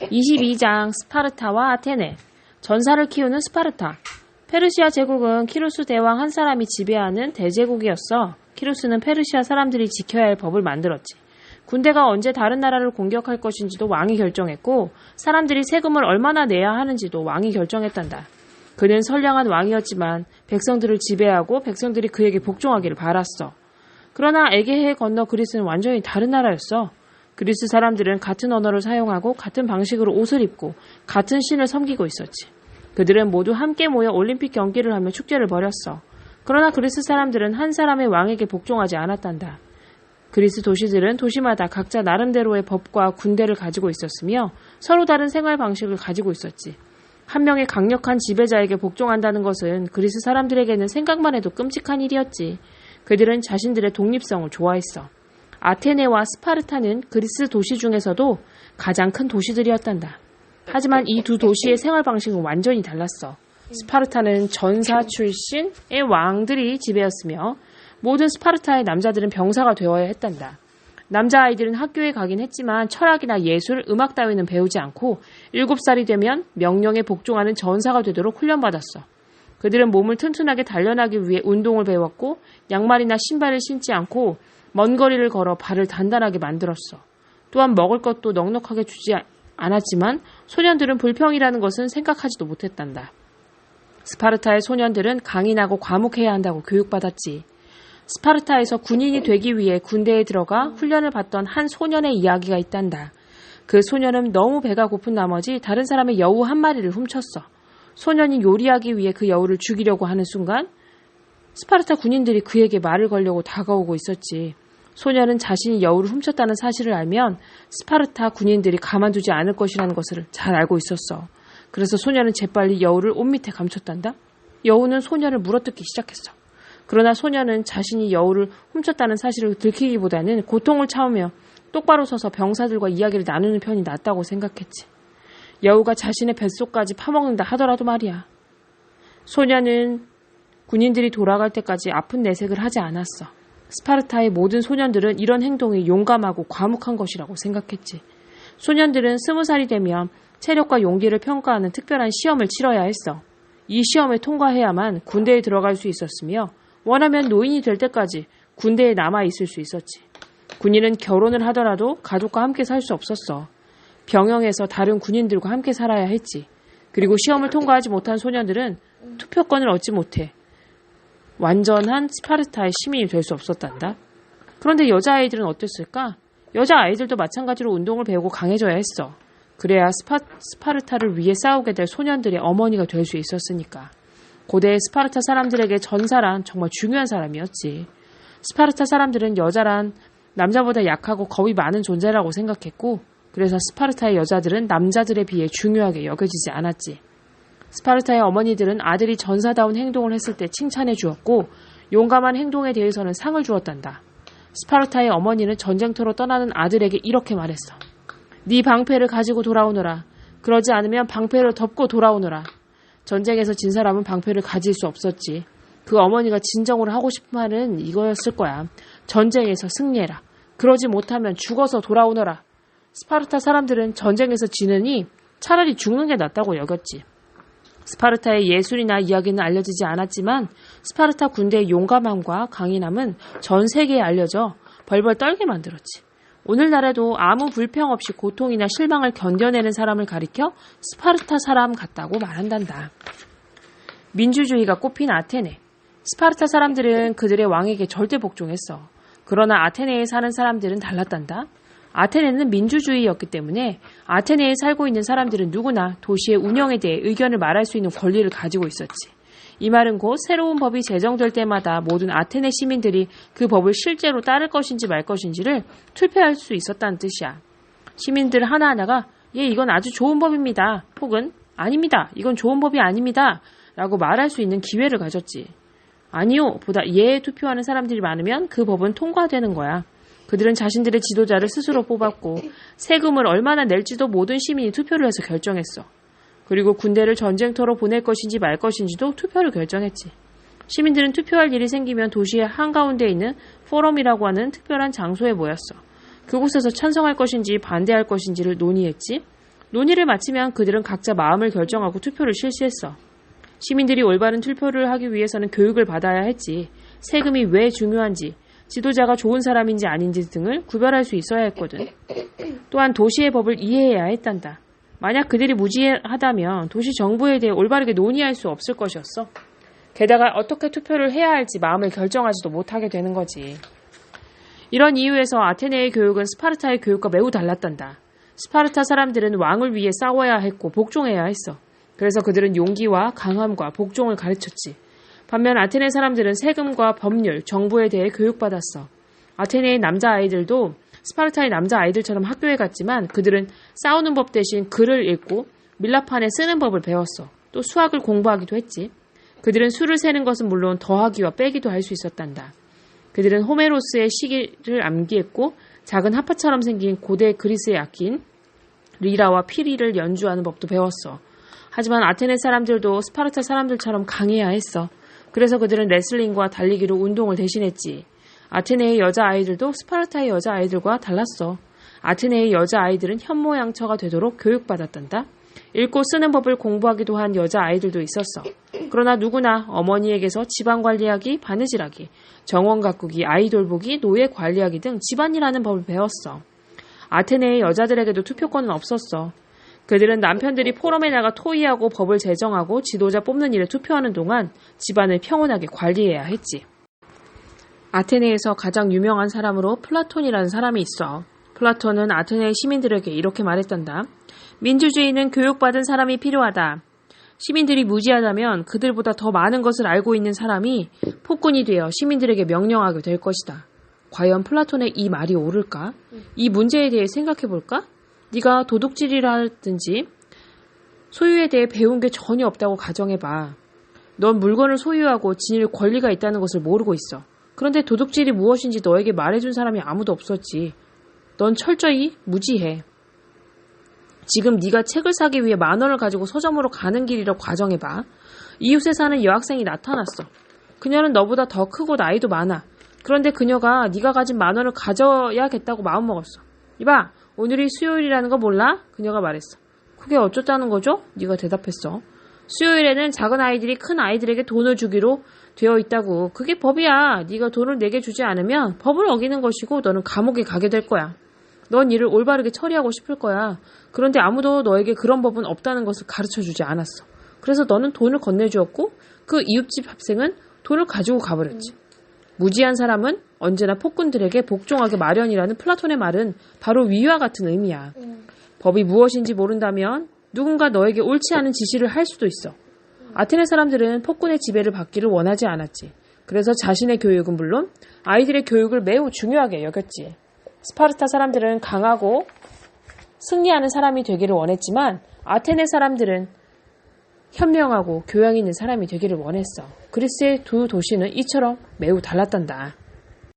22장 스파르타와 아테네. 전사를 키우는 스파르타. 페르시아 제국은 키루스 대왕 한 사람이 지배하는 대제국이었어. 키루스는 페르시아 사람들이 지켜야 할 법을 만들었지. 군대가 언제 다른 나라를 공격할 것인지도 왕이 결정했고 사람들이 세금을 얼마나 내야 하는지도 왕이 결정했단다. 그는 선량한 왕이었지만 백성들을 지배하고 백성들이 그에게 복종하기를 바랐어. 그러나 에게해 건너 그리스는 완전히 다른 나라였어. 그리스 사람들은 같은 언어를 사용하고 같은 방식으로 옷을 입고 같은 신을 섬기고 있었지. 그들은 모두 함께 모여 올림픽 경기를 하며 축제를 벌였어. 그러나 그리스 사람들은 한 사람의 왕에게 복종하지 않았단다. 그리스 도시들은 도시마다 각자 나름대로의 법과 군대를 가지고 있었으며 서로 다른 생활 방식을 가지고 있었지. 한 명의 강력한 지배자에게 복종한다는 것은 그리스 사람들에게는 생각만 해도 끔찍한 일이었지. 그들은 자신들의 독립성을 좋아했어. 아테네와 스파르타는 그리스 도시 중에서도 가장 큰 도시들이었단다. 하지만 이 두 도시의 생활 방식은 완전히 달랐어. 스파르타는 전사 출신의 왕들이 지배였으며 모든 스파르타의 남자들은 병사가 되어야 했단다. 남자아이들은 학교에 가긴 했지만 철학이나 예술, 음악 따위는 배우지 않고 7살이 되면 명령에 복종하는 전사가 되도록 훈련받았어. 그들은 몸을 튼튼하게 단련하기 위해 운동을 배웠고 양말이나 신발을 신지 않고 먼 거리를 걸어 발을 단단하게 만들었어. 또한 먹을 것도 넉넉하게 주지 않았지만 소년들은 불평이라는 것은 생각하지도 못했단다. 스파르타의 소년들은 강인하고 과묵해야 한다고 교육받았지. 스파르타에서 군인이 되기 위해 군대에 들어가 훈련을 받던 한 소년의 이야기가 있단다. 그 소년은 너무 배가 고픈 나머지 다른 사람의 여우 한 마리를 훔쳤어. 소년이 요리하기 위해 그 여우를 죽이려고 하는 순간 스파르타 군인들이 그에게 말을 걸려고 다가오고 있었지. 소년은 자신이 여우를 훔쳤다는 사실을 알면 스파르타 군인들이 가만두지 않을 것이라는 것을 잘 알고 있었어. 그래서 소년은 재빨리 여우를 옷 밑에 감췄단다. 여우는 소년을 물어뜯기 시작했어. 그러나 소년은 자신이 여우를 훔쳤다는 사실을 들키기보다는 고통을 참으며 똑바로 서서 병사들과 이야기를 나누는 편이 낫다고 생각했지. 여우가 자신의 뱃속까지 파먹는다 하더라도 말이야. 소년은 군인들이 돌아갈 때까지 아픈 내색을 하지 않았어. 스파르타의 모든 소년들은 이런 행동이 용감하고 과묵한 것이라고 생각했지. 소년들은 20살이 되면 체력과 용기를 평가하는 특별한 시험을 치러야 했어. 이 시험에 통과해야만 군대에 들어갈 수 있었으며 원하면 노인이 될 때까지 군대에 남아있을 수 있었지. 군인은 결혼을 하더라도 가족과 함께 살 수 없었어. 병영에서 다른 군인들과 함께 살아야 했지. 그리고 시험을 통과하지 못한 소년들은 투표권을 얻지 못해 완전한 스파르타의 시민이 될 수 없었단다. 그런데 여자아이들은 어땠을까? 여자아이들도 마찬가지로 운동을 배우고 강해져야 했어. 그래야 스파르타를 위해 싸우게 될 소년들의 어머니가 될 수 있었으니까. 고대의 스파르타 사람들에게 전사란 정말 중요한 사람이었지. 스파르타 사람들은 여자란 남자보다 약하고 겁이 많은 존재라고 생각했고 그래서 스파르타의 여자들은 남자들에 비해 중요하게 여겨지지 않았지. 스파르타의 어머니들은 아들이 전사다운 행동을 했을 때 칭찬해 주었고 용감한 행동에 대해서는 상을 주었단다. 스파르타의 어머니는 전쟁터로 떠나는 아들에게 이렇게 말했어. 네 방패를 가지고 돌아오너라. 그러지 않으면 방패를 덮고 돌아오너라. 전쟁에서 진 사람은 방패를 가질 수 없었지. 그 어머니가 진정으로 하고 싶은 말은 이거였을 거야. 전쟁에서 승리해라. 그러지 못하면 죽어서 돌아오너라. 스파르타 사람들은 전쟁에서 지느니 차라리 죽는 게 낫다고 여겼지. 스파르타의 예술이나 이야기는 알려지지 않았지만 스파르타 군대의 용감함과 강인함은 전 세계에 알려져 벌벌 떨게 만들었지. 오늘날에도 아무 불평 없이 고통이나 실망을 견뎌내는 사람을 가리켜 스파르타 사람 같다고 말한단다. 민주주의가 꽃핀 아테네. 스파르타 사람들은 그들의 왕에게 절대 복종했어. 그러나 아테네에 사는 사람들은 달랐단다. 아테네는 민주주의였기 때문에 아테네에 살고 있는 사람들은 누구나 도시의 운영에 대해 의견을 말할 수 있는 권리를 가지고 있었지. 이 말은 곧 새로운 법이 제정될 때마다 모든 아테네 시민들이 그 법을 실제로 따를 것인지 말 것인지를 투표할 수 있었다는 뜻이야. 시민들 하나하나가 예, 이건 아주 좋은 법입니다. 혹은 아닙니다. 이건 좋은 법이 아닙니다. 라고 말할 수 있는 기회를 가졌지. 아니요 보다 예에 투표하는 사람들이 많으면 그 법은 통과되는 거야. 그들은 자신들의 지도자를 스스로 뽑았고 세금을 얼마나 낼지도 모든 시민이 투표를 해서 결정했어. 그리고 군대를 전쟁터로 보낼 것인지 말 것인지도 투표를 결정했지. 시민들은 투표할 일이 생기면 도시의 한가운데 있는 포럼이라고 하는 특별한 장소에 모였어. 그곳에서 찬성할 것인지 반대할 것인지를 논의했지. 논의를 마치면 그들은 각자 마음을 결정하고 투표를 실시했어. 시민들이 올바른 투표를 하기 위해서는 교육을 받아야 했지. 세금이 왜 중요한지, 지도자가 좋은 사람인지 아닌지 등을 구별할 수 있어야 했거든. 또한 도시의 법을 이해해야 했단다. 만약 그들이 무지하다면 도시 정부에 대해 올바르게 논의할 수 없을 것이었어. 게다가 어떻게 투표를 해야 할지 마음을 결정하지도 못하게 되는 거지. 이런 이유에서 아테네의 교육은 스파르타의 교육과 매우 달랐단다. 스파르타 사람들은 왕을 위해 싸워야 했고 복종해야 했어. 그래서 그들은 용기와 강함과 복종을 가르쳤지. 반면 아테네 사람들은 세금과 법률, 정부에 대해 교육받았어. 아테네의 남자아이들도 스파르타의 남자아이들처럼 학교에 갔지만 그들은 싸우는 법 대신 글을 읽고 밀라판에 쓰는 법을 배웠어. 또 수학을 공부하기도 했지. 그들은 수를 세는 것은 물론 더하기와 빼기도 할 수 있었단다. 그들은 호메로스의 시기를 암기했고 작은 하파처럼 생긴 고대 그리스의 악기인 리라와 피리를 연주하는 법도 배웠어. 하지만 아테네 사람들도 스파르타 사람들처럼 강해야 했어. 그래서 그들은 레슬링과 달리기로 운동을 대신했지. 아테네의 여자아이들도 스파르타의 여자아이들과 달랐어. 아테네의 여자아이들은 현모양처가 되도록 교육받았단다. 읽고 쓰는 법을 공부하기도 한 여자아이들도 있었어. 그러나 누구나 어머니에게서 집안 관리하기, 바느질하기, 정원 가꾸기, 아이 돌보기, 노예 관리하기 등 집안일하는 법을 배웠어. 아테네의 여자들에게도 투표권은 없었어. 그들은 남편들이 포럼에 나가 토의하고 법을 제정하고 지도자 뽑는 일에 투표하는 동안 집안을 평온하게 관리해야 했지. 아테네에서 가장 유명한 사람으로 플라톤이라는 사람이 있어. 플라톤은 아테네 시민들에게 이렇게 말했단다. 민주주의는 교육받은 사람이 필요하다. 시민들이 무지하다면 그들보다 더 많은 것을 알고 있는 사람이 폭군이 되어 시민들에게 명령하게 될 것이다. 과연 플라톤의 이 말이 옳을까? 이 문제에 대해 생각해볼까? 네가 도둑질이라든지 소유에 대해 배운 게 전혀 없다고 가정해봐. 넌 물건을 소유하고 지닐 권리가 있다는 것을 모르고 있어. 그런데 도둑질이 무엇인지 너에게 말해준 사람이 아무도 없었지. 넌 철저히 무지해. 지금 네가 책을 사기 위해 10,000원을 가지고 서점으로 가는 길이라고 가정해봐. 이웃에 사는 여학생이 나타났어. 그녀는 너보다 더 크고 나이도 많아. 그런데 그녀가 네가 가진 10,000원을 가져야겠다고 마음먹었어. 이봐, 오늘이 수요일이라는 거 몰라? 그녀가 말했어. 그게 어쩌다는 거죠? 네가 대답했어. 수요일에는 작은 아이들이 큰 아이들에게 돈을 주기로 되어 있다고. 그게 법이야. 네가 돈을 내게 주지 않으면 법을 어기는 것이고 너는 감옥에 가게 될 거야. 넌 일을 올바르게 처리하고 싶을 거야. 그런데 아무도 너에게 그런 법은 없다는 것을 가르쳐주지 않았어. 그래서 너는 돈을 건네주었고 그 이웃집 학생은 돈을 가지고 가버렸지. 무지한 사람은 언제나 폭군들에게 복종하게 마련이라는 플라톤의 말은 바로 위와 같은 의미야. 법이 무엇인지 모른다면 누군가 너에게 옳지 않은 지시를 할 수도 있어. 아테네 사람들은 폭군의 지배를 받기를 원하지 않았지. 그래서 자신의 교육은 물론 아이들의 교육을 매우 중요하게 여겼지. 스파르타 사람들은 강하고 승리하는 사람이 되기를 원했지만 아테네 사람들은 현명하고 교양 있는 사람이 되기를 원했어. 그리스의 두 도시는 이처럼 매우 달랐단다.